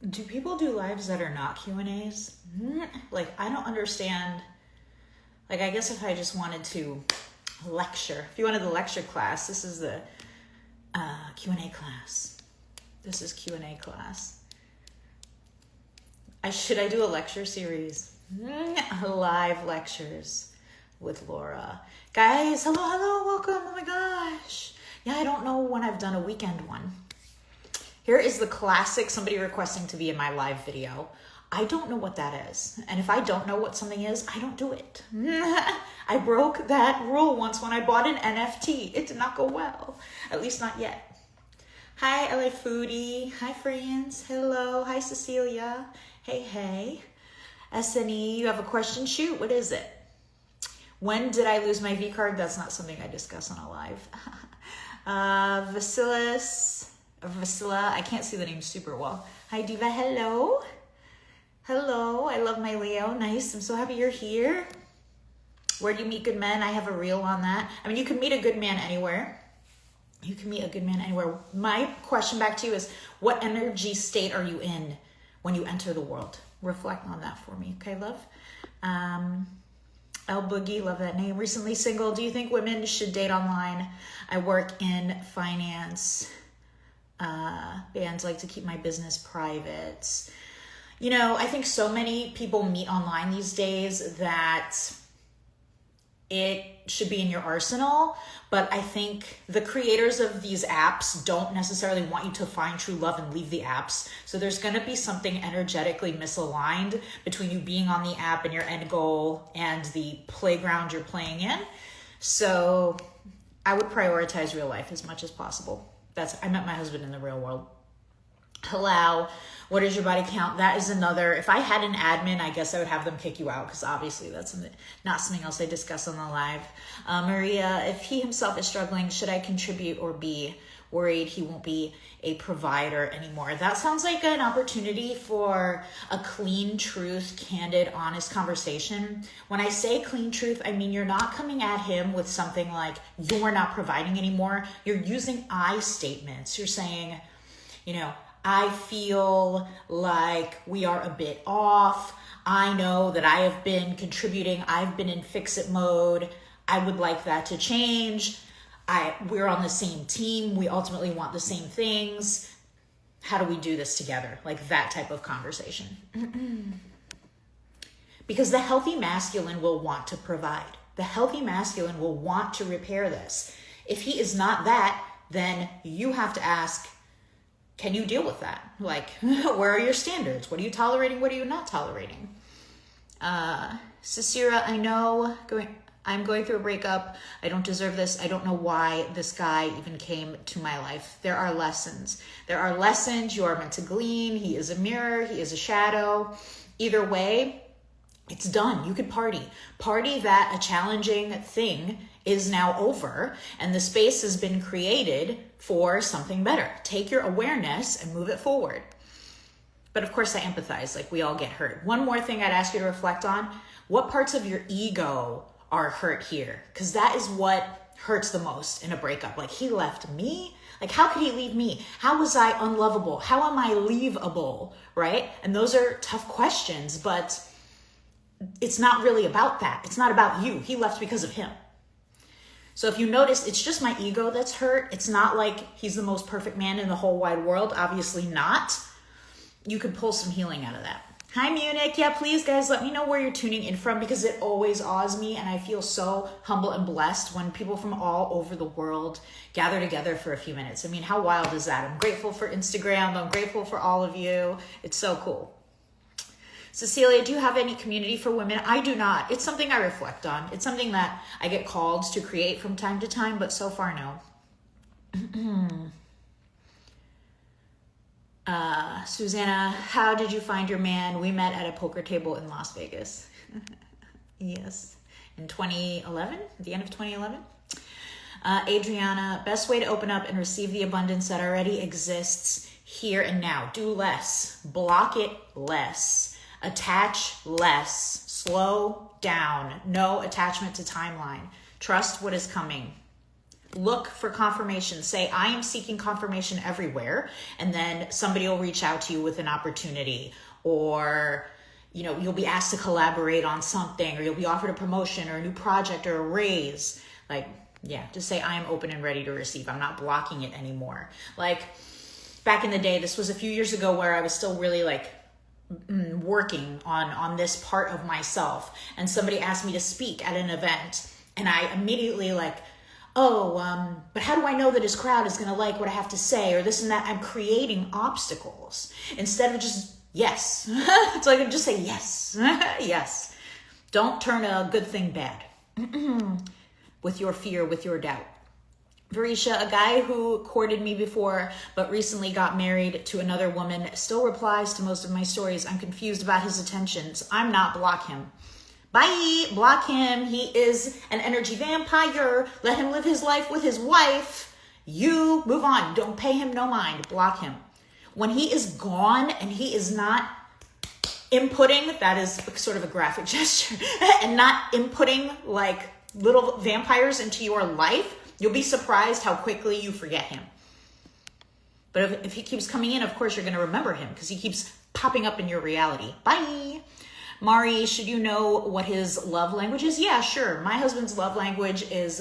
Do people do lives that are not Q&As? Like, I don't understand. Like, I guess if I just wanted to lecture, if you wanted the lecture class, this is the Q&A class. This is Q&A class. Should I do a lecture series? Live lectures with Laura. Guys, hello, welcome. Oh my gosh. Yeah, I don't know when I've done a weekend one. Here is the classic somebody requesting to be in my live video. I don't know what that is. And if I don't know what something is, I don't do it. I broke that rule once when I bought an NFT. It did not go well. At least not yet. Hi, LA Foodie. Hi, friends. Hello. Hi, Cecilia. Hey. SNE, you have a question? Shoot, what is it? When did I lose my V card? That's not something I discuss on a live. Vasila, I can't see the name super well. Hi, Diva. Hello. Hello. I love my Leo. Nice. I'm so happy you're here. Where do you meet good men? I have a reel on that. I mean, you can meet a good man anywhere. You can meet a good man anywhere. My question back to you is, what energy state are you in when you enter the world? Reflect on that for me. Okay, love? El Boogie, love that name. Recently single. Do you think women should date online? I work in finance. Bands like to keep my business private. You know, I think so many people meet online these days that it should be in your arsenal. But I think the creators of these apps don't necessarily want you to find true love and leave the apps. So there's going to be something energetically misaligned between you being on the app and your end goal and the playground you're playing in. So I would prioritize real life as much as possible. I met my husband in the real world. Hello. What is your body count? That is another. If I had an admin, I guess I would have them kick you out because obviously that's not something else I discuss on the live. Maria, if he himself is struggling, should I contribute or be worried he won't be a provider anymore? That sounds like an opportunity for a clean truth, candid, honest conversation. When I say clean truth, I mean you're not coming at him with something like you're not providing anymore. You're using I statements. You're saying, you know, I feel like we are a bit off. I know that I have been contributing. I've been in fix-it mode. I would like that to change. We're on the same team. We ultimately want the same things. How do we do this together? Like that type of conversation. Because the healthy masculine will want to provide. The healthy masculine will want to repair this. If he is not that, then you have to ask, can you deal with that? Like, where are your standards? What are you tolerating? What are you not tolerating? Cicera, I know I'm going through a breakup. I don't deserve this. I don't know why this guy even came to my life. There are lessons. There are lessons you are meant to glean. He is a mirror. He is a shadow. Either way, it's done. You could party. Party that a challenging thing is now over and the space has been created for something better. Take your awareness and move it forward. But of course I empathize, like we all get hurt. One more thing I'd ask you to reflect on, what parts of your ego are hurt here? Because that is what hurts the most in a breakup. Like he left me, like how could he leave me? How was I unlovable? How am I leaveable, right? And those are tough questions, but it's not really about that. It's not about you. He left because of him. So if you notice, it's just my ego that's hurt. It's not like he's the most perfect man in the whole wide world. Obviously not. You could pull some healing out of that. Hi, Munich. Yeah, please, guys, let me know where you're tuning in from because it always awes me. And I feel so humble and blessed when people from all over the world gather together for a few minutes. I mean, how wild is that? I'm grateful for Instagram. I'm grateful for all of you. It's so cool. Cecilia, do you have any community for women? I do not. It's something I reflect on. It's something that I get called to create from time to time, but so far, no. Susanna, how did you find your man? We met at a poker table in Las Vegas. Yes. In 2011, at the end of 2011. Adriana, best way to open up and receive the abundance that already exists here and now. Do less. Block it less. Attach less. Slow down. No attachment to timeline. Trust what is coming. Look for confirmation. Say, I am seeking confirmation everywhere. And then somebody will reach out to you with an opportunity, or, you know, you'll be asked to collaborate on something, or you'll be offered a promotion or a new project or a raise. Like, yeah, just say, I am open and ready to receive. I'm not blocking it anymore. Like back in the day, this was a few years ago where I was still really like working on this part of myself. And somebody asked me to speak at an event. And I immediately like, but how do I know that his crowd is going to like what I have to say, or this and that? I'm creating obstacles instead of just yes. It's like, just say yes. Yes. Don't turn a good thing bad with your fear, with your doubt. Varisha, a guy who courted me before but recently got married to another woman, still replies to most of my stories. I'm confused about his attentions. I'm not. Block him. Bye. Block him. He is an energy vampire. Let him live his life with his wife. You move on. Don't pay him no mind. Block him. When he is gone and he is not inputting, that is sort of a graphic gesture, and not inputting like little vampires into your life, you'll be surprised how quickly you forget him. But if he keeps coming in, of course, you're going to remember him because he keeps popping up in your reality. Bye. Mari, should you know what his love language is? Yeah, sure. My husband's love language is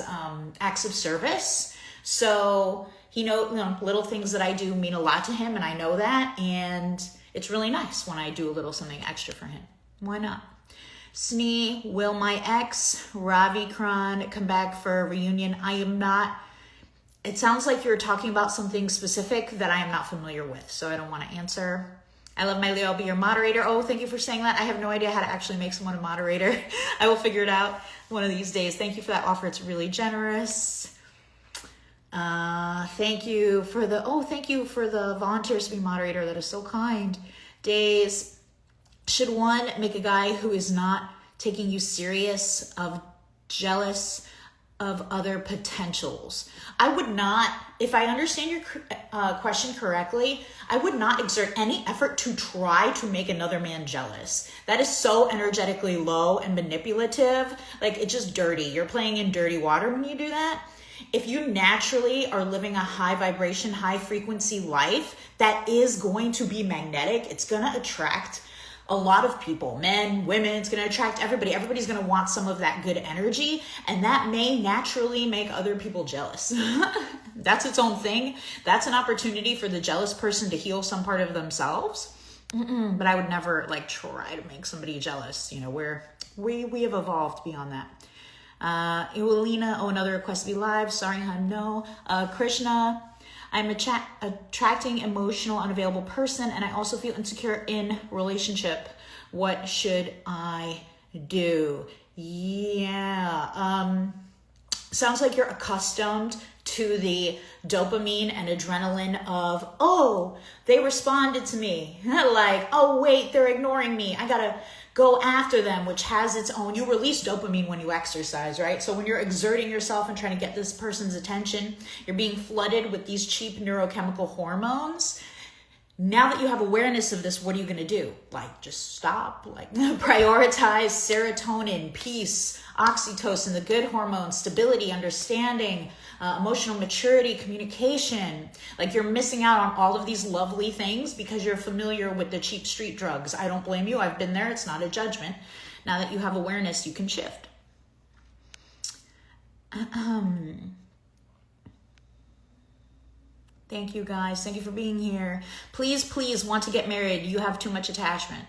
acts of service. So he knows, you know, little things that I do mean a lot to him, and I know that. And it's really nice when I do a little something extra for him. Why not? Snee, will my ex, Ravi Kran, come back for a reunion? I am not. It sounds like you're talking about something specific that I am not familiar with, so I don't want to answer. I love my Leo. I'll be your moderator. Oh, thank you for saying that. I have no idea how to actually make someone a moderator. I will figure it out one of these days. Thank you for that offer. It's really generous. Thank you for the volunteers to be moderator. That is so kind. Days, should one make a guy who is not taking you serious jealous of other potentials? I would not, if I understand your question correctly, I would not exert any effort to try to make another man jealous. That is so energetically low and manipulative. Like, it's just dirty. You're playing in dirty water when you do that. If you naturally are living a high vibration, high frequency life that is going to be magnetic, it's going to attract a lot of people, men, women, it's going to attract everybody. Everybody's going to want some of that good energy, and that may naturally make other people jealous. That's its own thing. That's an opportunity for the jealous person to heal some part of themselves. But I would never like try to make somebody jealous. You know, we have evolved beyond that. Iwalina, another request to be live. Sorry, hon, no. Krishna, I'm attracting emotional, unavailable person, and I also feel insecure in relationship. What should I do? Yeah. Sounds like you're accustomed to the dopamine and adrenaline of, oh, they responded to me. Like, oh, wait, they're ignoring me. I gotta go after them, which has its own, you release dopamine when you exercise, right? So when you're exerting yourself and trying to get this person's attention, you're being flooded with these cheap neurochemical hormones. Now that you have awareness of this, what are you going to do? Like, just stop, like prioritize serotonin, peace, oxytocin, the good hormones, stability, understanding, emotional maturity, communication. Like, you're missing out on all of these lovely things because you're familiar with the cheap street drugs. I don't blame you. I've been there. It's not a judgment. Now that you have awareness, you can shift. Thank you, guys. Thank you for being here. Please want to get married. You have too much attachment.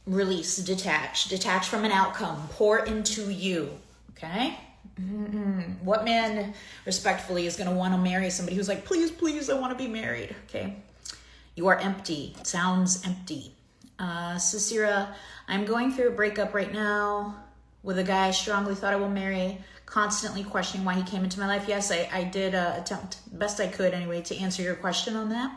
Release, detach from an outcome. Pour into you. Okay? What man respectfully is going to want to marry somebody who's like, please, I want to be married. Okay. You are empty. It sounds empty. Cicera, I'm going through a breakup right now with a guy I strongly thought I will marry, constantly questioning why he came into my life. Yes, I did attempt best I could anyway to answer your question on that.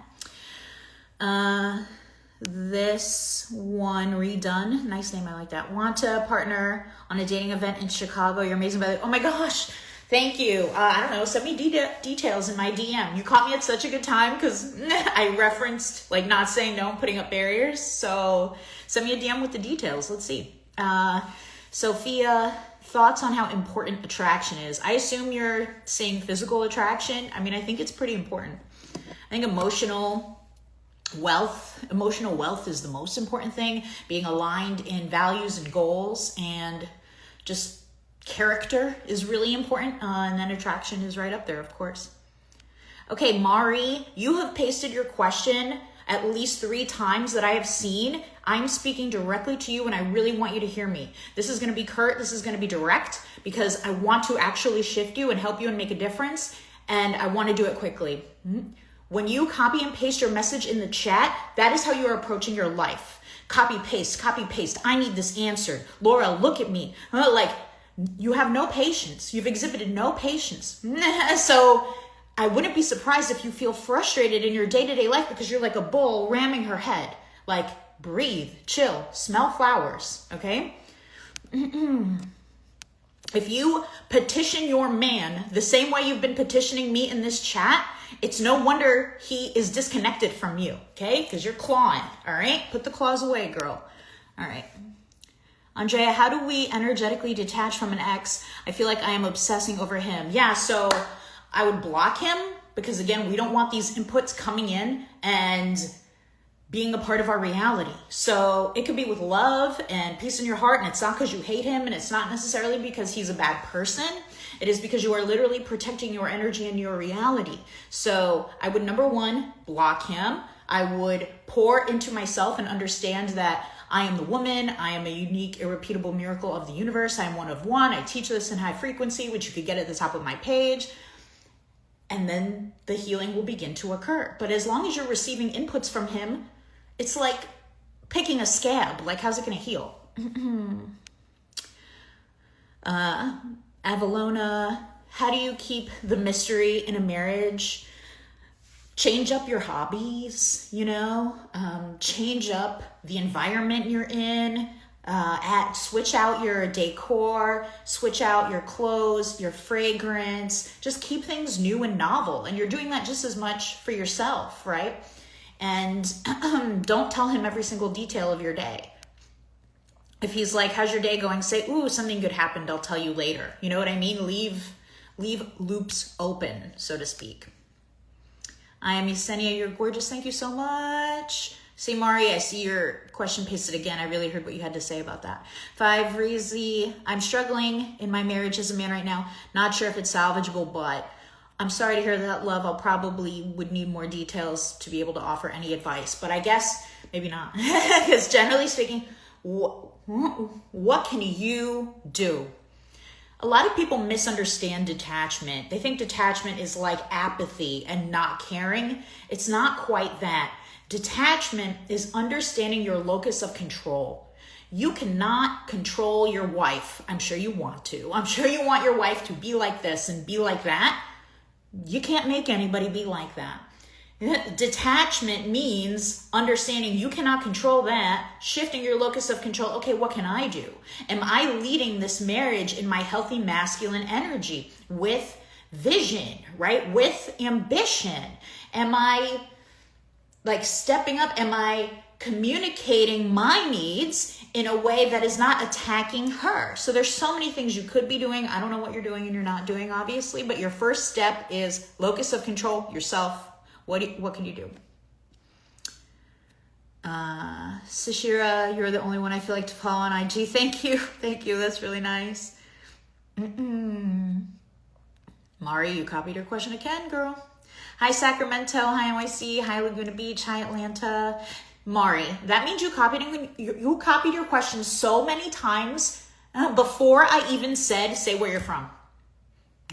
This one redone. Nice name. I like that. Want a partner on a dating event in Chicago. You're amazing. By the way. Oh my gosh. Thank you. I don't know. Send me details in my DM. You caught me at such a good time because I referenced like not saying no and putting up barriers. So send me a DM with the details. Let's see. Sophia, thoughts on how important attraction is. I assume you're saying physical attraction. I mean, I think it's pretty important. I think emotional wealth is the most important thing. Being aligned in values and goals, and just character is really important. And then attraction is right up there, of course. Okay, Mari, you have pasted your question at least 3 times that I have seen. I'm speaking directly to you and I really want you to hear me. This is going to be curt. This is going to be direct because I want to actually shift you and help you and make a difference. And I want to do it quickly. When you copy and paste your message in the chat, that is how you are approaching your life. Copy, paste. I need this answered. Laura, look at me. Like, you have no patience. You've exhibited no patience. So I wouldn't be surprised if you feel frustrated in your day-to-day life because you're like a bull ramming her head. Like, breathe, chill, smell flowers, okay? If you petition your man the same way you've been petitioning me in this chat, it's no wonder he is disconnected from you, okay? Because you're clawing, all right? Put the claws away, girl. All right. Andrea, how do we energetically detach from an ex? I feel like I am obsessing over him. Yeah, so I would block him because, again, we don't want these inputs coming in and being a part of our reality. So it could be with love and peace in your heart, and it's not because you hate him, and it's not necessarily because he's a bad person. It is because you are literally protecting your energy and your reality. So I would, number 1, block him. I would pour into myself and understand that I am the woman. I am a unique, irrepeatable miracle of the universe. I am one of one. I teach this in high frequency, which you could get at the top of my page. And then the healing will begin to occur. But as long as you're receiving inputs from him, it's like picking a scab. Like, how's it going to heal? Avalona, how do you keep the mystery in a marriage? Change up your hobbies, change up the environment you're in, switch out your decor, switch out your clothes, your fragrance, just keep things new and novel. And you're doing that just as much for yourself, right? And don't tell him every single detail of your day. If he's like, how's your day going? Say, ooh, something good happened. I'll tell you later. You know what I mean? Leave loops open, so to speak. I am Yesenia. You're gorgeous. Thank you so much. See, Mari, I see your question pasted again. I really heard what you had to say about that. 5, Reezy. I'm struggling in my marriage as a man right now. Not sure if it's salvageable, but I'm sorry to hear that, love. I'll probably would need more details to be able to offer any advice, but I guess maybe not. Because generally speaking, what can you do? A lot of people misunderstand detachment. They think detachment is like apathy and not caring. It's not quite that. Detachment is understanding your locus of control. You cannot control your wife. I'm sure you want to. I'm sure you want your wife to be like this and be like that. You can't make anybody be like that. Detachment means understanding you cannot control that, shifting your locus of control. Okay, what can I do? Am I leading this marriage in my healthy masculine energy with vision, right? With ambition? Am I like stepping up? Am I communicating my needs in a way that is not attacking her? So there's so many things you could be doing. I don't know what you're doing and you're not doing, obviously, but your first step is locus of control, yourself. What can you do? Sashira, you're the only one I feel like to follow on IG. Thank you. Thank you. That's really nice. Mari, you copied your question again, girl. Hi, Sacramento. Hi, NYC. Hi, Laguna Beach. Hi, Atlanta. Mari, that means you copied your question so many times before I even said, say where you're from.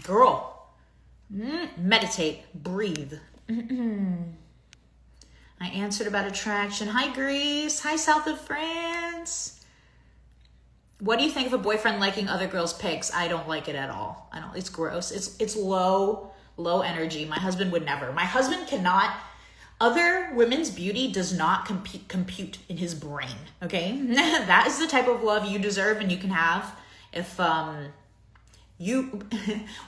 Girl, meditate, breathe. I answered about attraction. Hi, Greece. Hi, south of France. What do you think of a boyfriend liking other girls' pics? I don't like it at all. I don't. It's gross. It's low energy. My husband would never. My husband cannot. Other women's beauty does not compute in his brain. Okay, that is the type of love you deserve and you can have. If you,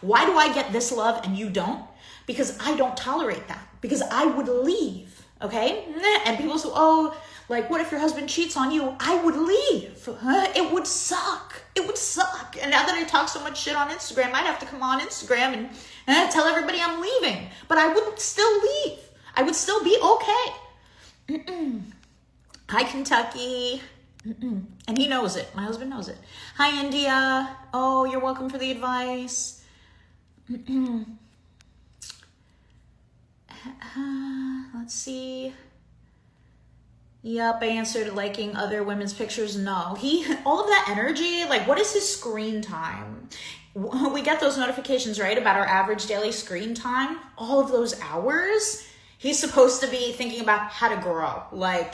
why do I get this love and you don't? Because I don't tolerate that. Because I would leave. Okay, and people say, oh, Like, what if your husband cheats on you? I would leave. It would suck. It would suck. And now that I talk so much shit on Instagram, I'd have to come on Instagram and tell everybody I'm leaving. But I would still leave. I would still be okay. Hi, Kentucky. And he knows it. My husband knows it. Hi, India. Oh, you're welcome for the advice. Let's see. Yep, I answered liking other women's pictures. No, all of that energy, like what is his screen time? We get those notifications, right, about our average daily screen time. All of those hours, he's supposed to be thinking about how to grow, like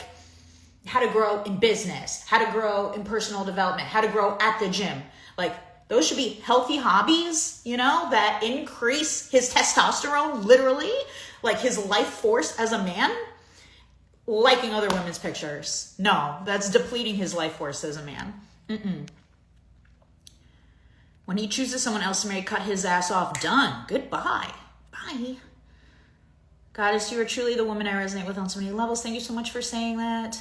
how to grow in business, how to grow in personal development, how to grow at the gym. Like those should be healthy hobbies, that increase his testosterone, literally, like his life force as a man. Liking other women's pictures. No, that's depleting his life force as a man. When he chooses someone else to marry, cut his ass off. Done. Goodbye. Bye. Goddess, you are truly the woman I resonate with on so many levels. Thank you so much for saying that.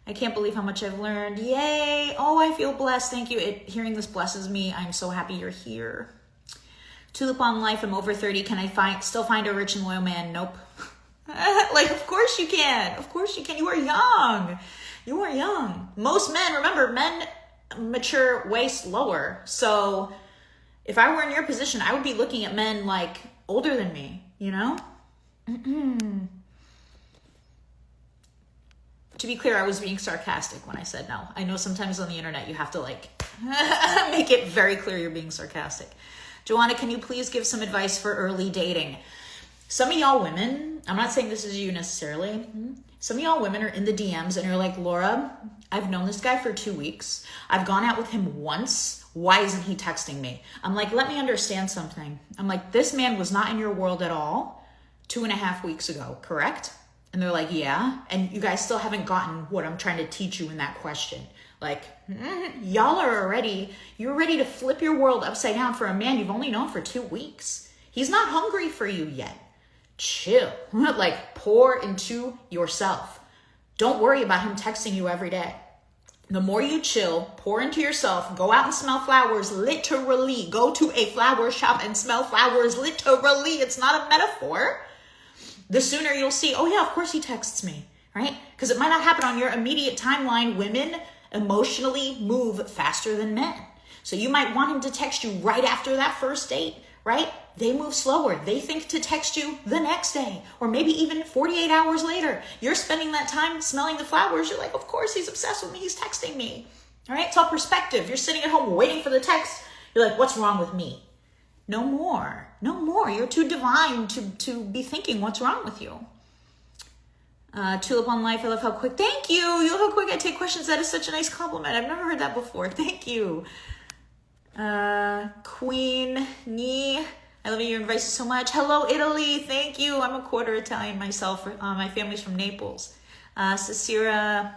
I can't believe how much I've learned. Yay. Oh, I feel blessed. Thank you. Hearing this blesses me. I'm so happy you're here. Tulip on life. I'm over 30. Can I still find a rich and loyal man? Nope. Like, of course you can. Of course you can. You are young. You are young. Most men, remember, men mature way slower. So if I were in your position, I would be looking at men like older than me, To be clear, I was being sarcastic when I said no. I know sometimes on the internet you have to make it very clear you're being sarcastic. Joanna, can you please give some advice for early dating? Some of y'all women, I'm not saying this is you necessarily. Some of y'all women are in the DMs and you're like, Laura, I've known this guy for 2 weeks. I've gone out with him once. Why isn't he texting me? I'm like, let me understand something. I'm like, this man was not in your world at all 2.5 weeks ago, correct? And they're like, yeah. And you guys still haven't gotten what I'm trying to teach you in that question. Like, you're ready to flip your world upside down for a man you've only known for 2 weeks. He's not hungry for you yet. Chill. Like, pour into yourself. Don't worry about him texting you every day. The more you chill, pour into yourself, go out and smell flowers, literally. Go to a flower shop and smell flowers, literally. It's not a metaphor. The sooner you'll see, oh yeah, of course he texts me, right? Because it might not happen on your immediate timeline. Women emotionally move faster than men. So you might want him to text you right after that first date, right? They move slower. They think to text you the next day or maybe even 48 hours later. You're spending that time smelling the flowers. You're like, of course he's obsessed with me. He's texting me. All right. It's all perspective. You're sitting at home waiting for the text. You're like, what's wrong with me? No more. No more. You're too divine to be thinking what's wrong with you. Tulip on life. I love how quick. Thank you. You love how quick I take questions. That is such a nice compliment. I've never heard that before. Thank you. Queen Ni. I love your advice so much. Hello, Italy. Thank you. I'm a quarter Italian myself. My family's from Naples. Cicera,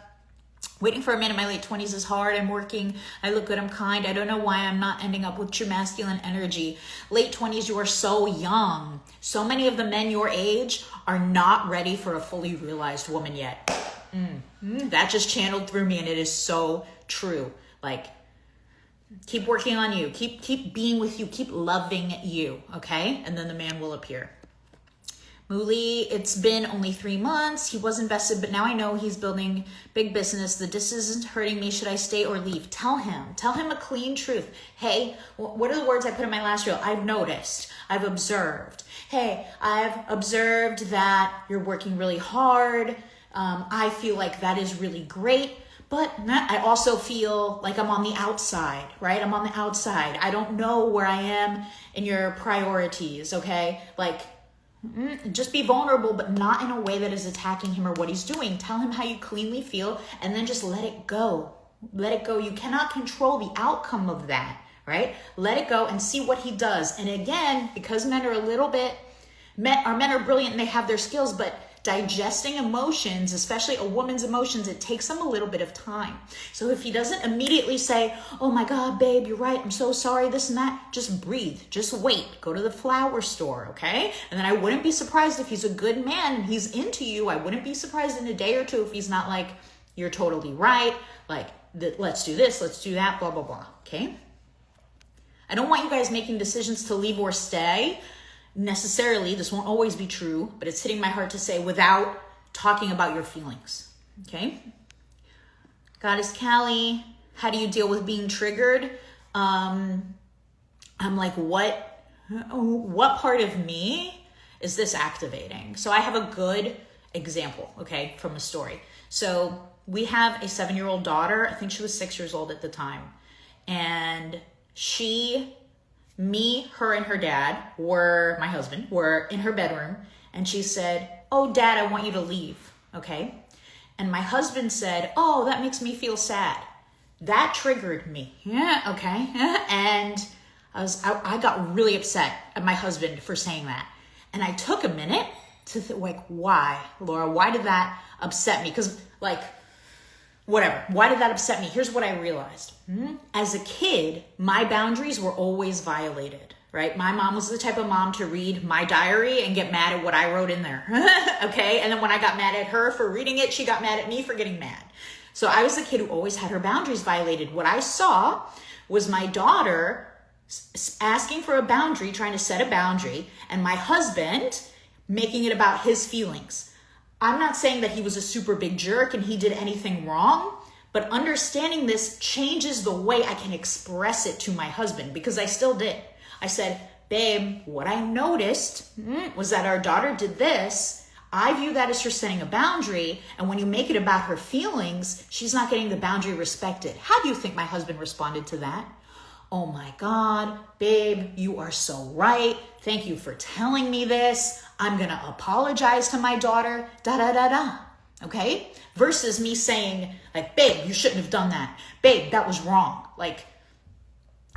waiting for a man in my late 20s is hard. I'm working. I look good. I'm kind. I don't know why I'm not ending up with true masculine energy. Late 20s, you are so young. So many of the men your age are not ready for a fully realized woman yet. That just channeled through me, and it is so true. Like, keep working on you. Keep being with you. Keep loving you, okay? And then the man will appear. Muli, it's been only 3 months. He was invested, but now I know he's building big business. The distance isn't hurting me. Should I stay or leave? Tell him a clean truth. Hey, what are the words I put in my last reel? I've noticed. I've observed. Hey, I've observed that you're working really hard. I feel like that is really great. But I also feel like I'm on the outside, right? I'm on the outside. I don't know where I am in your priorities, okay? Like, just be vulnerable, but not in a way that is attacking him or what he's doing. Tell him how you cleanly feel, and then just let it go. Let it go. You cannot control the outcome of that, right? Let it go and see what he does. And again, because men are men are brilliant and they have their skills, but digesting emotions, especially a woman's emotions, it takes them a little bit of time. So if he doesn't immediately say, oh my God, babe, you're right, I'm so sorry, this and that, just breathe, just wait, go to the flower store, okay? And then I wouldn't be surprised if he's a good man and he's into you. I wouldn't be surprised in a day or two if he's not like, You're totally right. Like, let's do this, let's do that, blah, blah, blah. Okay? I don't want you guys making decisions to leave or stay necessarily. This won't always be true, but it's hitting my heart to say without talking about your feelings. Okay? Goddess Callie, how do you deal with being triggered? I'm like, what part of me is this activating? So I have a good example, okay, from a story. So we have a 7-year-old daughter. I think she was 6 years old at the time. And her and her dad my husband, were in her bedroom. And she said, "Oh, Dad, I want you to leave." Okay. And my husband said, "Oh, that makes me feel sad." That triggered me. Yeah. Okay. And I got really upset at my husband for saying that. And I took a minute to think, like, why, Laura? Why did that upset me? Because, like, whatever. Why did that upset me? Here's what I realized. As a kid, my boundaries were always violated, right? My mom was the type of mom to read my diary and get mad at what I wrote in there, okay? And then when I got mad at her for reading it, she got mad at me for getting mad. So I was the kid who always had her boundaries violated. What I saw was my daughter asking for a boundary, trying to set a boundary, and my husband making it about his feelings. I'm not saying that he was a super big jerk and he did anything wrong, but understanding this changes the way I can express it to my husband, because I still did. I said, "Babe, what I noticed was that our daughter did this. I view that as her setting a boundary, and when you make it about her feelings, she's not getting the boundary respected." How do you think my husband responded to that? "Oh my God, babe, you are so right. Thank you for telling me this. I'm going to apologize to my daughter, da-da-da-da." Okay? Versus me saying, like, "Babe, you shouldn't have done that. Babe, that was wrong." Like,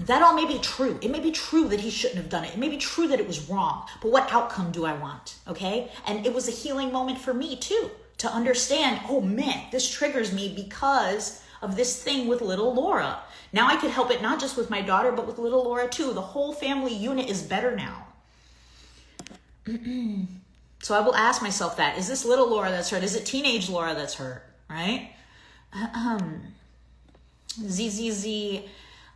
that all may be true. It may be true that he shouldn't have done it. It may be true that it was wrong. But what outcome do I want? Okay? And it was a healing moment for me too, to understand, oh man, this triggers me because of this thing with little Laura. Now I could help it not just with my daughter, but with little Laura too. The whole family unit is better now. So I will ask myself that. Is this little Laura that's hurt? Is it teenage Laura that's hurt? Right? ZZZ.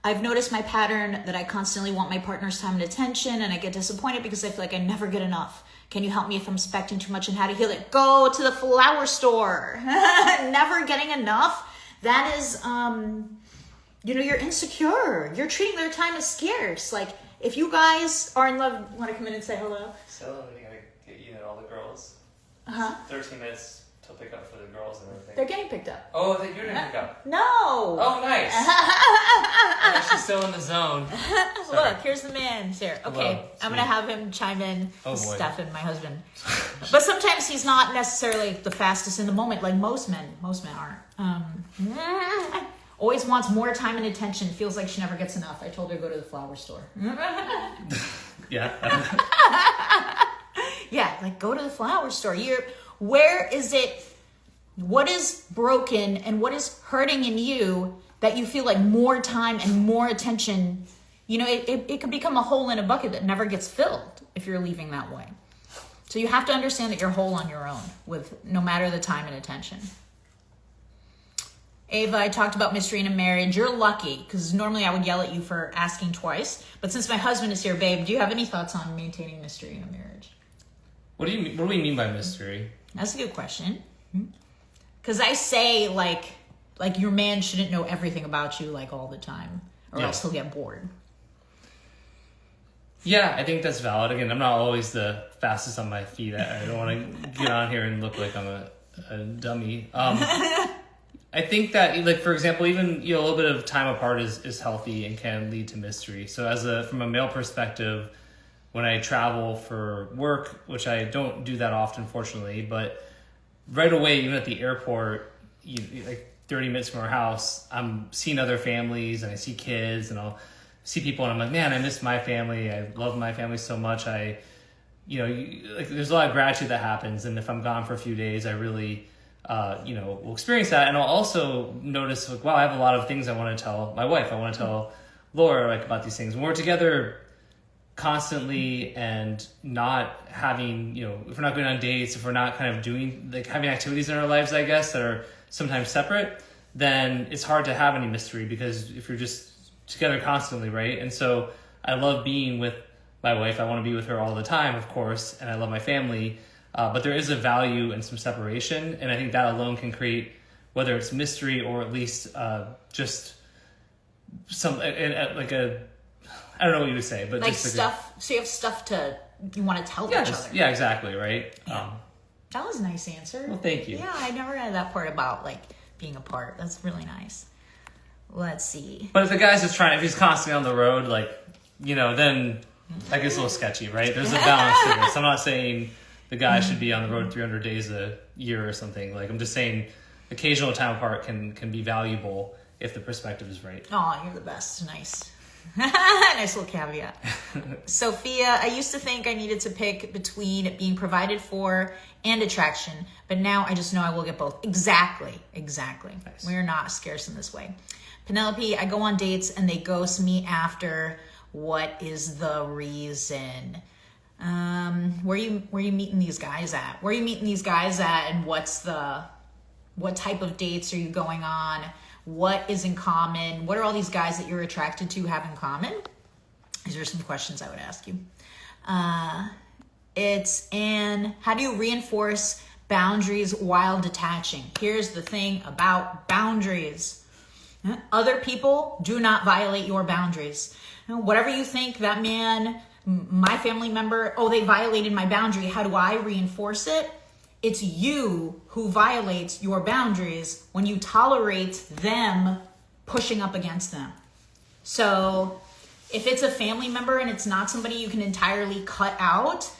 I've noticed my pattern that I constantly want my partner's time and attention, and I get disappointed because I feel like I never get enough. Can you help me if I'm expecting too much and how to heal it? Go to the flower store. Never getting enough. That is, you're insecure. You're treating their time as scarce. Like, if you guys are in love, want to come in and say hello? So, we gotta get you and all the girls. 13 minutes to pick up for the girls and everything. They're getting picked up. Oh, that you're gonna pick up? No. Oh, nice. She's still in the zone. Look, here's the man here. Okay, Hello. I'm going to have him chime in. Oh, boy. Stefan, my husband. But sometimes he's not necessarily the fastest in the moment, like most men. Most men aren't. Always wants more time and attention. Feels like she never gets enough. I told her to go to the flower store. Yeah. Yeah, like go to the flower store. Where is it? What is broken and what is hurting in you that you feel like more time and more attention? It could become a hole in a bucket that never gets filled if you're leaving that way. So you have to understand that you're whole on your own with no matter the time and attention. Ava, I talked about mystery in a marriage. You're lucky, because normally I would yell at you for asking twice. But since my husband is here, babe, do you have any thoughts on maintaining mystery in a marriage? What do we mean by mystery? That's a good question. Because I say, like your man shouldn't know everything about you, like, all the time. Or else he'll get bored. Yeah, I think that's valid. Again, I'm not always the fastest on my feet. I don't want to get on here and look like I'm a dummy. I think that, like, for example, even a little bit of time apart is healthy and can lead to mystery. So from a male perspective, when I travel for work, which I don't do that often, fortunately, but right away, even at the airport, like 30 minutes from our house, I'm seeing other families and I see kids and I'll see people and I'm like, man, I miss my family. I love my family so much. There's a lot of gratitude that happens. And if I'm gone for a few days, I really, will experience that. And I'll also notice, like, wow, I have a lot of things I want to tell my wife. I want to tell Laura, like, about these things. When we're together constantly and not having, if we're not going on dates, if we're not kind of doing, like, having activities in our lives, I guess, that are sometimes separate, then it's hard to have any mystery, because if you're just together constantly, right? And so I love being with my wife. I want to be with her all the time, of course, and I love my family. But there is a value in some separation, and I think that alone can create, whether it's mystery or at least just some like a, I don't know what you would say, but like just stuff. So you have stuff you want to tell each other. Yeah, exactly, right. Yeah. That was a nice answer. Well, thank you. Yeah, I never had that part about like being apart. That's really nice. Let's see. But if the guy's just if he's constantly on the road, like, then that gets a little sketchy, right? There's a balance to this. I'm not saying the guy should be on the road 300 days a year or something. Like, I'm just saying occasional time apart can be valuable if the perspective is right. Oh, you're the best. Nice. Nice little caveat. Sophia, I used to think I needed to pick between being provided for and attraction, but now I just know I will get both. Exactly. Nice. We're not scarce in this way. Penelope, I go on dates and they ghost me after. What is the reason? Where you meeting these guys at? And what type of dates are you going on? What is in common? What are all these guys that you're attracted to have in common? These are some questions I would ask you. It's Anne. How do you reinforce boundaries while detaching? Here's the thing about boundaries. Other people do not violate your boundaries. Whatever you think that man, my family member, they violated my boundary. How do I reinforce it? It's you who violates your boundaries when you tolerate them pushing up against them. So if it's a family member and it's not somebody you can entirely cut out,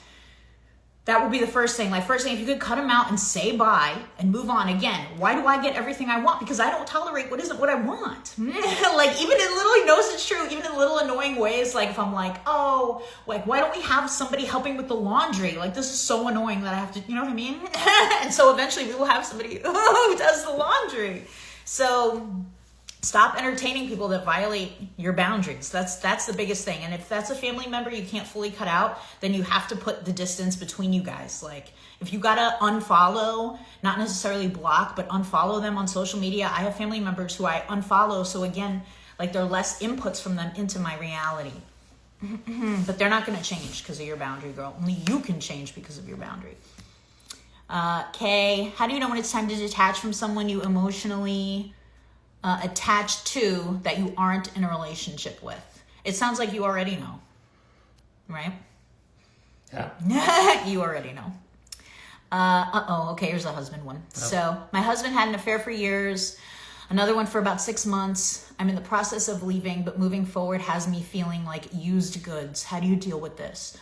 that would be the first thing. Like, first thing, if you could cut them out and say bye and move on. Again, why do I get everything I want? Because I don't tolerate what isn't what I want. Like, even in little, he knows it's true, even in little annoying ways. Like, if I'm like, why don't we have somebody helping with the laundry? Like, this is so annoying that I have to, you know what I mean? And so eventually we will have somebody who does the laundry. So stop entertaining people that violate your boundaries. That's the biggest thing. And if that's a family member you can't fully cut out, then you have to put the distance between you guys. Like, if you gotta unfollow, not necessarily block, but unfollow them on social media. I have family members who I unfollow, so again, like, there are less inputs from them into my reality. But they're not gonna change because of your boundary, girl. Only you can change because of your boundary. Kay, how do you know when it's time to detach from someone you emotionally attached to that you aren't in a relationship with? It sounds like you already know, right? Yeah. You already know. Okay, here's the husband one. Yep. So my husband had an affair for years, another one for about 6 months. I'm in the process of leaving, but moving forward has me feeling like used goods. How do you deal with this?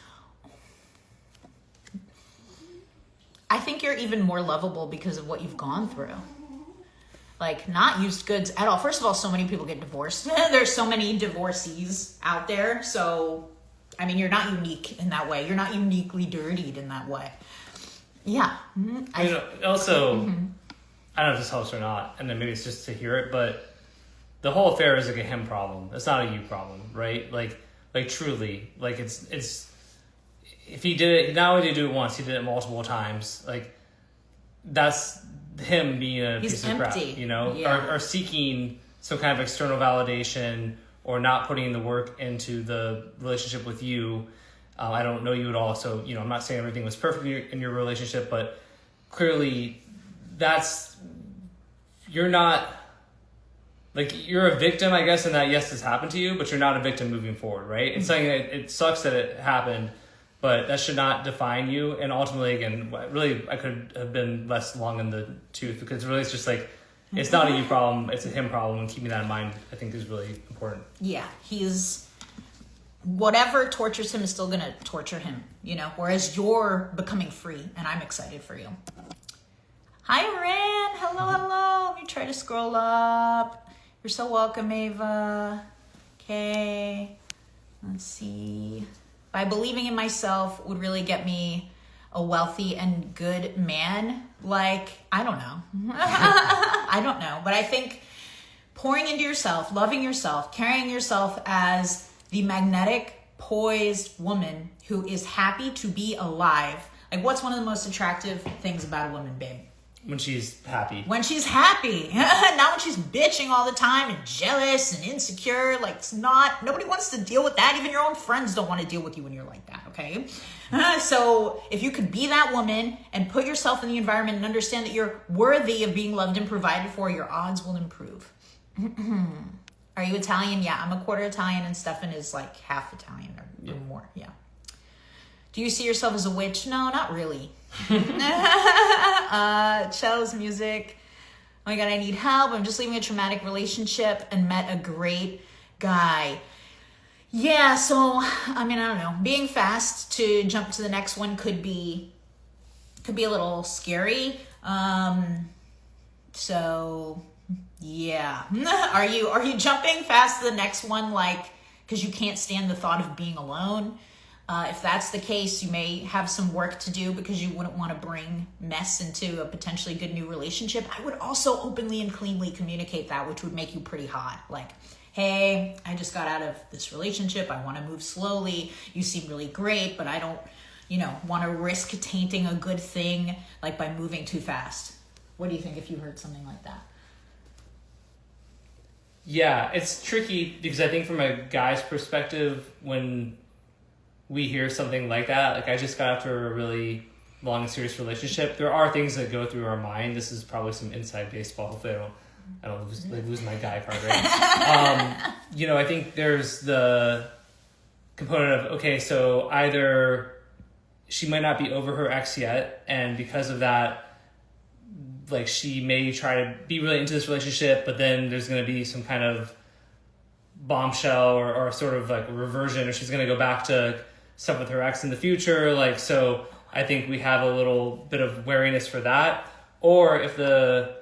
I think you're even more lovable because of what you've gone through. Like, not used goods at all. First of all, so many people get divorced. There's so many divorcees out there. So, I mean, you're not unique in that way. You're not uniquely dirtied in that way. Yeah. Mm-hmm. Also, I don't know if this helps or not, and then maybe it's just to hear it, but the whole affair is like a him problem. It's not a you problem, right? Like truly, like it's if he did it, not only did he do it once, he did it multiple times. Like, that's him being a piece of crap, or seeking some kind of external validation, or not putting the work into the relationship with you. I don't know you at all, so I'm not saying everything was perfect in your relationship, but clearly you're not, like, you're a victim, I guess, in that yes, this happened to you, but you're not a victim moving forward, right? It's saying it sucks that it happened, but that should not define you. And ultimately, again, really, I could have been less long in the tooth, because really it's just like, it's not a you problem, it's a him problem. And keeping that in mind, I think, is really important. Yeah, whatever tortures him is still going to torture him, whereas you're becoming free, and I'm excited for you. Hi, Ran. Hello. Let me try to scroll up. You're so welcome, Ava. Okay. Let's see. By believing in myself would really get me a wealthy and good man. Like, I don't know. I don't know. But I think pouring into yourself, loving yourself, carrying yourself as the magnetic, poised woman who is happy to be alive. Like, what's one of the most attractive things about a woman, babe? When she's happy. When she's happy. Not when she's bitching all the time and jealous and insecure. Like, it's not, nobody wants to deal with that. Even your own friends don't want to deal with you when you're like that, okay? So if you could be that woman and put yourself in the environment and understand that you're worthy of being loved and provided for, your odds will improve. Are you Italian? Yeah, I'm a quarter Italian, and Stefan is like half Italian or more. Yeah. Do you see yourself as a witch? No, not really. Cello's music. Oh my God, I need help. I'm just leaving a traumatic relationship and met a great guy. Yeah, so, I mean, I don't know. Being fast to jump to the next one could be a little scary. So, yeah. Are you jumping fast to the next one, like, because you can't stand the thought of being alone? If that's the case, you may have some work to do because you wouldn't want to bring mess into a potentially good new relationship. I would also openly and cleanly communicate that, which would make you pretty hot. Like, hey, I just got out of this relationship. I want to move slowly. You seem really great, but I don't, want to risk tainting a good thing, like by moving too fast. What do you think if you heard something like that? Yeah, it's tricky because I think from a guy's perspective, when we hear something like that, like I just got after a really long and serious relationship, there are things that go through our mind. This is probably some inside baseball. Hopefully I don't lose my guy card, right? I think there's the component of, okay, so either she might not be over her ex yet, and because of that, like she may try to be really into this relationship, but then there's going to be some kind of bombshell or sort of like reversion, or she's going to go back to stuff with her ex in the future. Like, so I think we have a little bit of wariness for that. Or if the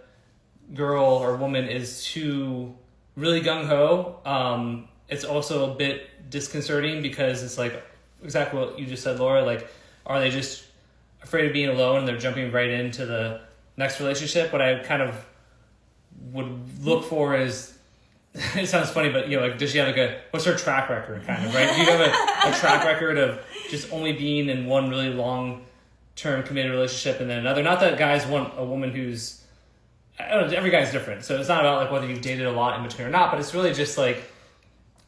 girl or woman is too really gung-ho, it's also a bit disconcerting because it's like exactly what you just said, Laura. Like, are they just afraid of being alone and they're jumping right into the next relationship? What I kind of would look for is, it sounds funny, but like, does she have what's her track record, kind of, right? Do you have a track record of just only being in one really long-term committed relationship and then another? Not that guys want a woman who's, I don't know, every guy's different, so it's not about like whether you've dated a lot in between or not, but it's really just like,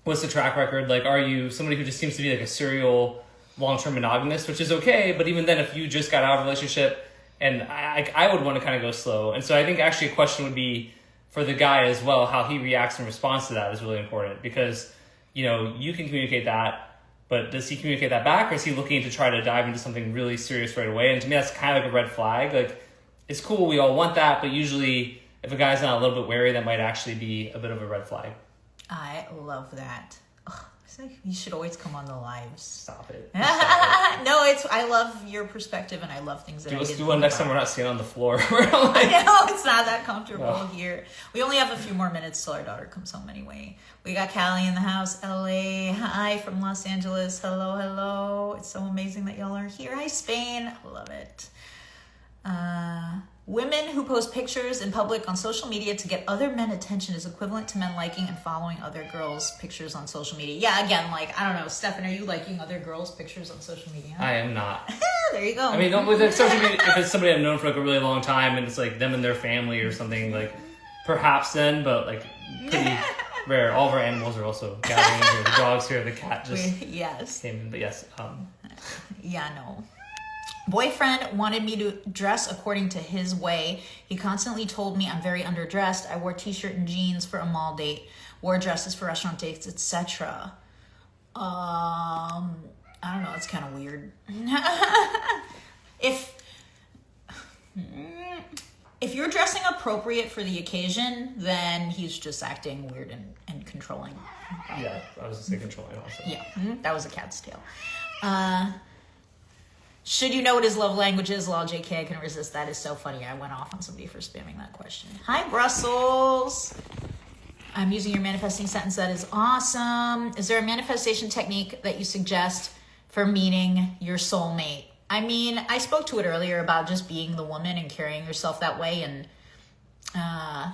what's the track record? Like, are you somebody who just seems to be like a serial long-term monogamist, which is okay, but even then, if you just got out of a relationship, and I would want to kind of go slow. And so I think actually a question would be, for the guy as well, how he reacts in response to that is really important, because, you can communicate that, but does he communicate that back, or is he looking to try to dive into something really serious right away? And to me, that's kind of like a red flag. Like, it's cool, we all want that, but usually if a guy's not a little bit wary, that might actually be a bit of a red flag. I love that. You should always come on the lives. Stop it. No, I love your perspective, and I love things that Let's do one next time we're not sitting on the floor. I know, it's not that comfortable here. We only have a few more minutes till our daughter comes home anyway. We got Callie in the house, LA. Hi from Los Angeles. Hello. It's so amazing that y'all are here. Hi, Spain. I love it. Women who post pictures in public on social media to get other men attention is equivalent to men liking and following other girls' pictures on social media. Yeah, again, like, I don't know, Stefan, are you liking other girls' pictures on social media? I am not. There you go. I mean, with social media, if it's somebody I've known for like a really long time and it's like them and their family or something, like perhaps then, but like pretty rare. All of our animals are also gathering in here. The dog's here, the cat just came in, but yes. Yeah, no. Boyfriend wanted me to dress according to his way. He constantly told me I'm very underdressed. I wore t-shirt and jeans for a mall date, wore dresses for restaurant dates, etc. I don't know, it's kind of weird. If you're dressing appropriate for the occasion, then he's just acting weird and controlling. Yeah, I was going to say controlling also. Yeah, that was a cat's tail. Should you know what his love language is? Lol, JK, I can resist. That is so funny. I went off on somebody for spamming that question. Hi, Brussels. I'm using your manifesting sentence. That is awesome. Is there a manifestation technique that you suggest for meeting your soulmate? I mean, I spoke to it earlier about just being the woman and carrying yourself that way. And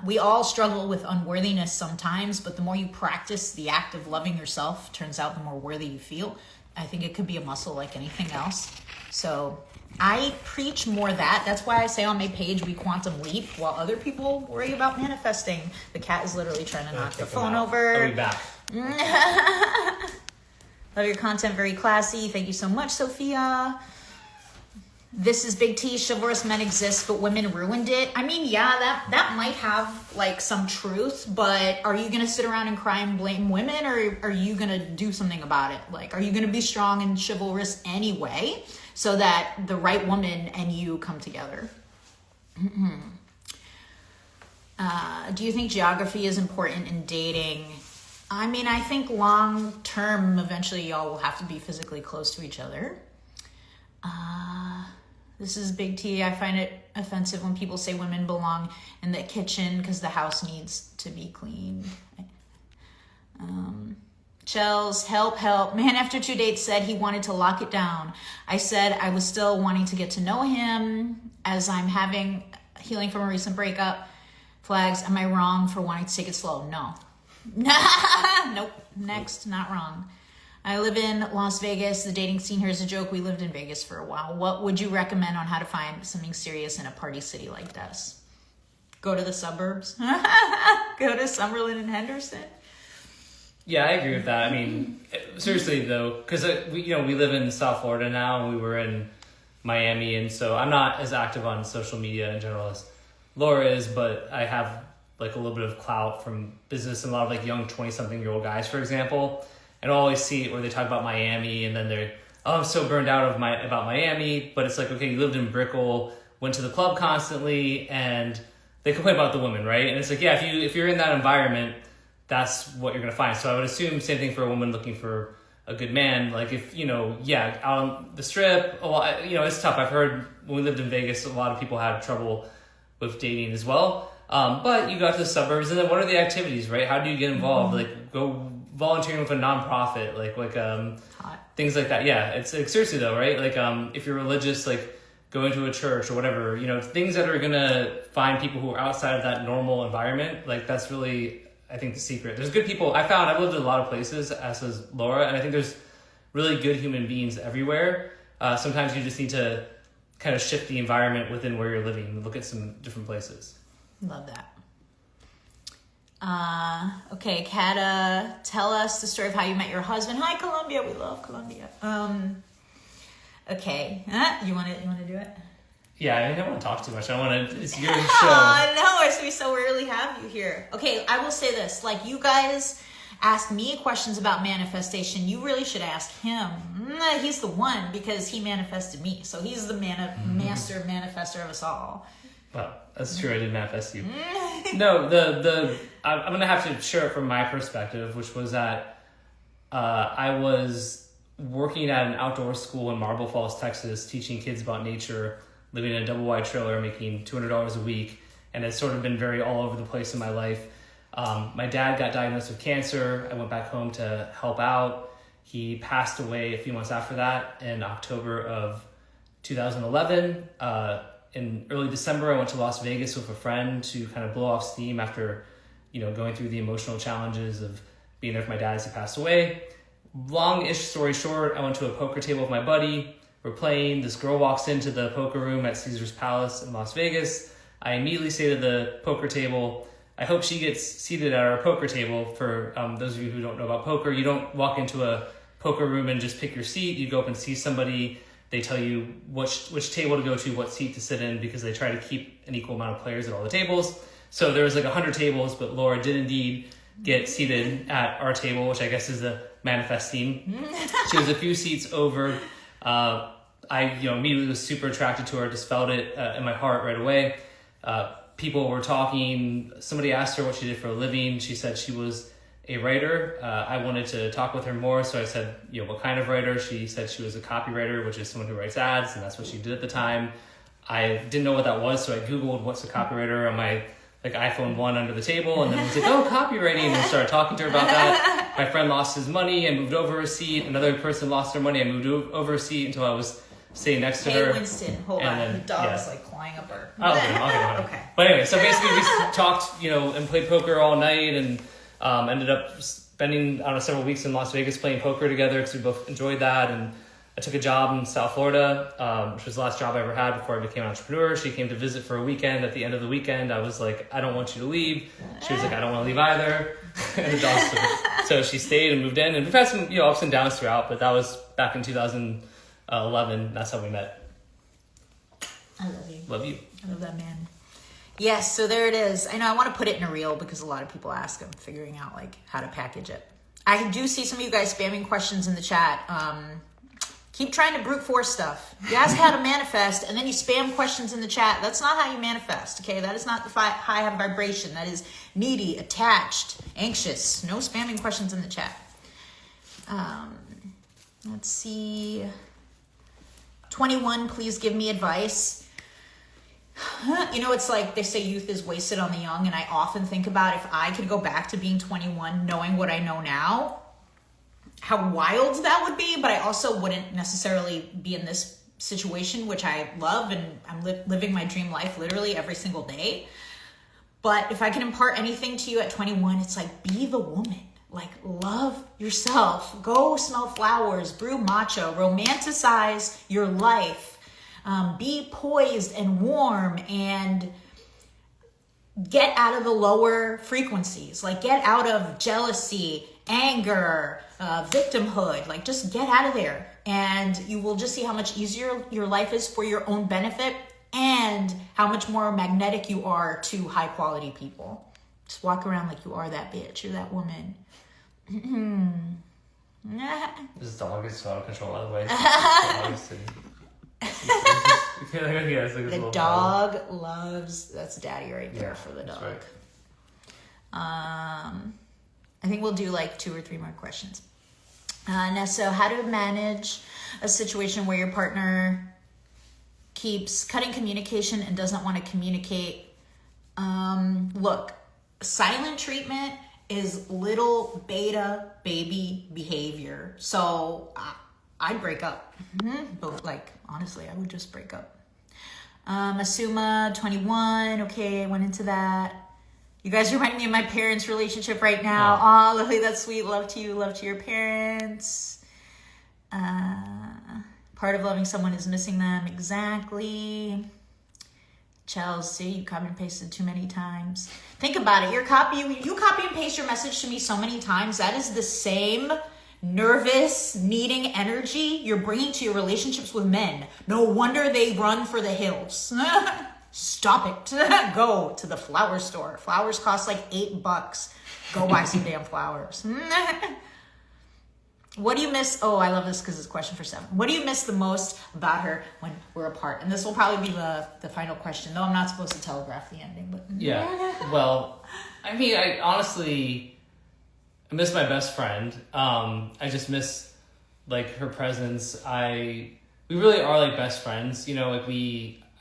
we all struggle with unworthiness sometimes, but the more you practice the act of loving yourself, turns out the more worthy you feel. I think it could be a muscle like anything else. So I preach more that. That's why I say on my page, we quantum leap, while other people worry about manifesting. The cat is literally trying to knock the phone over. I'll be back. Love your content, very classy. Thank you so much, Sophia. This is Big T. Chivalrous men exist, but women ruined it. I mean, yeah, that might have like some truth, but are you gonna sit around and cry and blame women, or are you gonna do something about it? Like, are you gonna be strong and chivalrous anyway, so that the right woman and you come together? Do you think geography is important in dating? I mean, I think long term, eventually y'all will have to be physically close to each other. This is Big T. I find it offensive when people say women belong in the kitchen because the house needs to be cleaned. Shells, help. Man after 2 dates said he wanted to lock it down. I said I was still wanting to get to know him as I'm healing from a recent breakup. Flags, am I wrong for wanting to take it slow? No. Nope. Next, not wrong. I live in Las Vegas. The dating scene here is a joke. We lived in Vegas for a while. What would you recommend on how to find something serious in a party city like this? Go to the suburbs. Go to Summerlin and Henderson. Yeah, I agree with that. I mean, seriously though, because we live in South Florida now, and we were in Miami, and so I'm not as active on social media in general as Laura is, but I have like a little bit of clout from business and a lot of like young 20-something-year-old guys, for example. And I always see it where they talk about Miami, and then they're, I'm so burned out about Miami. But it's like, okay, you lived in Brickell, went to the club constantly, and they complain about the women, right? And it's like, yeah, if you're in that environment, that's what you're gonna find. So I would assume same thing for a woman looking for a good man. Like if out on the strip, a lot, it's tough. I've heard when we lived in Vegas, a lot of people had trouble with dating as well. But you go out to the suburbs, and then what are the activities, right? How do you get involved? Like go volunteering with a nonprofit, like things like that. Yeah, it's like, seriously though, right? Like if you're religious, like going to a church or whatever, things that are gonna find people who are outside of that normal environment. Like that's really, I think, the secret. There's good people. I've lived in a lot of places, as does Laura, and I think there's really good human beings everywhere. Sometimes you just need to kind of shift the environment within where you're living and look at some different places. Love that. Okay, Kata, tell us the story of how you met your husband. Hi, Colombia. We love Colombia. Okay. You want to do it? Yeah, I don't want to talk too much. It's your show. Oh, no, we so rarely have you here. Okay, I will say this. Like, you guys ask me questions about manifestation. You really should ask him. He's the one because he manifested me. So he's the master manifester of us all. Well, that's true. I did manifest you. No, I'm gonna have to share it from my perspective, which was that I was working at an outdoor school in Marble Falls, Texas, teaching kids about nature, living in a double wide trailer, making $200 a week, and it's sort of been very all over the place in my life. My dad got diagnosed with cancer. I went back home to help out. He passed away a few months after that in October of 2011. In early December, I went to Las Vegas with a friend to kind of blow off steam after, going through the emotional challenges of being there for my dad as he passed away. Long-ish story short, I went to a poker table with my buddy. We're playing. This girl walks into the poker room at Caesar's Palace in Las Vegas. I immediately say to the poker table, I hope she gets seated at our poker table. For those of you who don't know about poker, you don't walk into a poker room and just pick your seat. You go up and see somebody. They tell you which table to go to, what seat to sit in, because they try to keep an equal amount of players at all the tables. So there was like 100 tables, but Laura did indeed get seated at our table, which I guess is the manifesting. She was a few seats over. I immediately was super attracted to her, just felt it in my heart right away. People were talking. Somebody asked her what she did for a living. She said she was a writer. I wanted to talk with her more, so I said, what kind of writer? She said she was a copywriter, which is someone who writes ads, and that's what she did at the time. I didn't know what that was, so I Googled what's a copywriter on my iPhone 1 under the table, and then I was like, copywriting, and started talking to her about that. My friend lost his money and moved over a seat. Another person lost their money and moved over a seat until I was sitting next to her. Hey, Winston, hold on. The dog's clawing up her. I'll get him. Okay. But anyway, so basically we talked, and played poker all night, and ended up spending several weeks in Las Vegas playing poker together because we both enjoyed that. And I took a job in South Florida, which was the last job I ever had before I became an entrepreneur. She came to visit for a weekend. At the end of the weekend, I was like, I don't want you to leave. She was like, I don't want to leave either. And it's awesome. So she stayed and moved in, and we've had some ups and downs throughout, but that was back in 2011. That's how we met. I love you. Love you. I love that man. Yes, so there it is. I know I want to put it in a reel because a lot of people ask. I'm figuring out like how to package it. I do see some of you guys spamming questions in the chat. Keep trying to brute force stuff. You ask how to manifest and then you spam questions in the chat. That's not how you manifest, okay? That is not the high vibration. That is needy, attached, anxious. No spamming questions in the chat. Let's see. 21, please give me advice. You know, it's like they say youth is wasted on the young, and I often think about if I could go back to being 21, knowing what I know now, how wild that would be, but I also wouldn't necessarily be in this situation, which I love, and I'm living my dream life literally every single day. But if I can impart anything to you at 21, it's like, be the woman. Like, love yourself. Go smell flowers, brew matcha, romanticize your life. Be poised and warm and get out of the lower frequencies. Like, get out of jealousy, anger, victimhood. Like, just get out of there. And you will just see how much easier your life is for your own benefit and how much more magnetic you are to high quality people. Just walk around like you are that bitch. You're that woman. This dog is so out of control, by the way. The dog loves, that's daddy right there for the dog. Right. I think we'll do like 2 or 3 more questions. Now, so how to manage a situation where your partner keeps cutting communication and doesn't want to communicate. Look, silent treatment is little beta baby behavior. So I'd break up. But like, honestly, I would just break up. Asuma, 21. Okay, I went into that. You guys remind me of my parents' relationship right now. Aw, Lily, that's sweet. Love to you. Love to your parents. Part of loving someone is missing them. Exactly. Chelsea, you copy and pasted too many times. Think about it. You copy and paste your message to me so many times. That is the same nervous, needing energy you're bringing to your relationships with men. No wonder they run for the hills. Stop it. Go to the flower store. Flowers cost like $8. Go buy some damn flowers. What do you miss? Oh, I love this because it's a question for 7. What do you miss the most about her when we're apart? And this will probably be the final question, though I'm not supposed to telegraph the ending. But yeah. Well, I mean, I honestly miss my best friend. I just miss like her presence. We really are like best friends. You know, like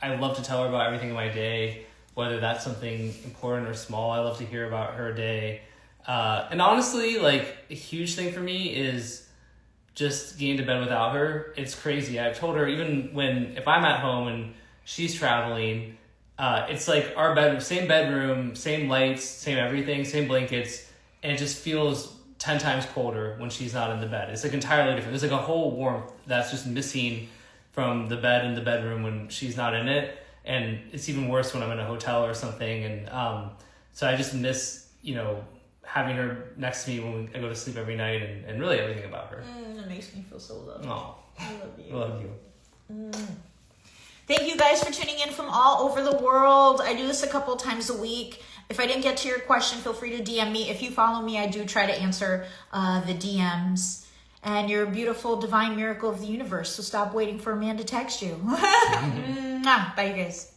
I love to tell her about everything in my day, whether that's something important or small. I love to hear about her day. And honestly, like a huge thing for me is just getting to bed without her. It's crazy. I've told her even if I'm at home and she's traveling, it's like our bedroom, same bedroom, same lights, same everything, same blankets. And it just feels 10 times colder when she's not in the bed. It's like entirely different. There's like a whole warmth that's just missing from the bed in the bedroom when she's not in it. And it's even worse when I'm in a hotel or something. And so I just miss, having her next to me when I go to sleep every night and really everything about her. That makes me feel so loved. Oh, I love you. I love you. Thank you guys for tuning in from all over the world. I do this a couple times a week. If I didn't get to your question, feel free to DM me. If you follow me, I do try to answer the DMs. And you're a beautiful, divine miracle of the universe. So stop waiting for a man to text you. Bye, you guys.